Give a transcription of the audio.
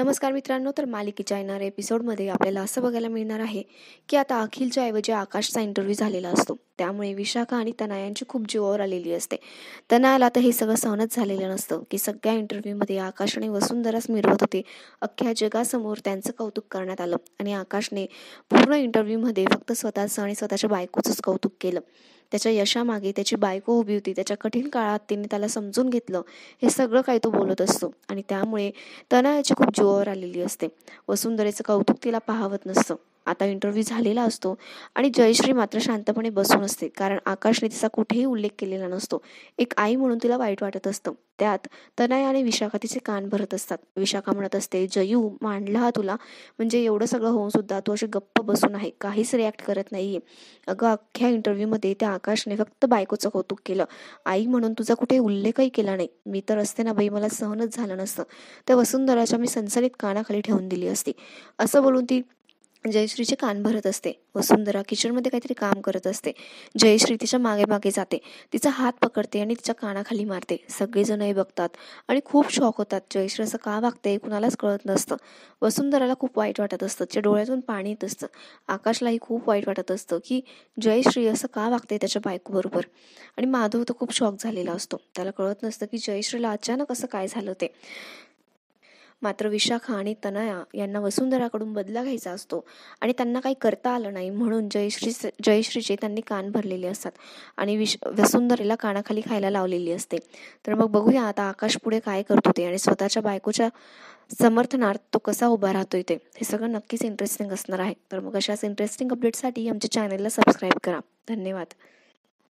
नमस्कार मित्रांनो, तर मालिकेच्या येणाऱ्या एपिसोडमध्ये आपल्याला असं बघायला मिळणार आहे की आता अखिलच्या ऐवजी आकाशचा इंटरव्ह्यू झालेला असतो. त्यामुळे विशाखा आणि तनयांची खूप जीवावर आलेली असते. तनयाला तर हे सगळं सहनच झालेलं नसतं की सगळ्या इंटरव्ह्यूमध्ये आकाश आणि वसुंधराच मिरवत होते. अख्ख्या जगासमोर त्यांचं कौतुक करण्यात आलं आणि आकाशने पूर्ण इंटरव्ह्यूमध्ये फक्त स्वतःचं आणि स्वतःच्या बायकोचंच कौतुक केलं. त्याच्या यशामागे त्याची बायको उभी होती. त्याच्या कठीण काळात तिने त्याला समजून घेतलं, हे सगळं काही तो बोलत असतो. आणि त्यामुळे तनयाची खूप जीवावर आलेली असते. वसुंधरेचं कौतुक तिला पाहावत नसतं. आता इंटरव्ह्यू झालेला असतो आणि जयश्री मात्र शांतपणे बसून असते, कारण आकाशने तिचा कुठेही उल्लेख केलेला नसतो. एक आई म्हणून तिला वाईट वाटत असतं. त्यात तनया आणि विशाखा तिचे कान भरत असतात. विशाखा म्हणत असते, जयू मांडला हा तुला, म्हणजे एवढं सगळं होऊन सुद्धा तू अशी गप्प बसून आहे, काहीच रिॲक्ट करत नाहीये. अगं अख्ख्या इंटरव्ह्यूमध्ये त्या आकाशने फक्त बायकोचं कौतुक केलं, आई म्हणून तुझा कुठे उल्लेखही केला नाही. मी तर असते ना बाई, मला सहनच झालं नसतं. त्या वसुंधराच्या मी सनसनीत कानाखाली ठेवून दिली असती. असं बोलून ती जयश्रीचे कान भरत असते. वसुंधरा किचनमध्ये काहीतरी काम करत असते. जयश्री तिच्या मागे मागे जाते, तिचा हात पकडते आणि तिच्या कानाखाली मारते. सगळेजण हे बघतात आणि खूप शॉक होतात. जयश्री असं का वागते कुणालाच कळत नसतं. वसुंधराला खूप वाईट वाटत असतं, तिच्या डोळ्यातून पाणी येत असतं. आकाशलाही खूप वाईट वाटत असतं की जयश्री असं का वागते त्याच्या बायकोबरोबर. आणि माधव तर खूप शॉक झालेला असतो. त्याला कळत नसतं की जयश्रीला अचानक असं काय झालं ते. मात्र विशाखा आणि तनया यांना वसुंधराकडून बदला घ्यायचा असतो आणि त्यांना काही करता आलं नाही, म्हणून जयश्रीचे त्यांनी कान भरलेले असतात आणि वसुंधरेला कानाखाली खायला लावलेली असते. तर मग बघूया आता आकाश पुढे काय करतो ते, आणि स्वतःच्या बायकोच्या समर्थनार्थ तो कसा उभा राहतोय ते. हे सगळं नक्कीच इंटरेस्टिंग असणार आहे. तर मग अशाच इंटरेस्टिंग अपडेटसाठी आमच्या चॅनलला सबस्क्राईब करा. धन्यवाद.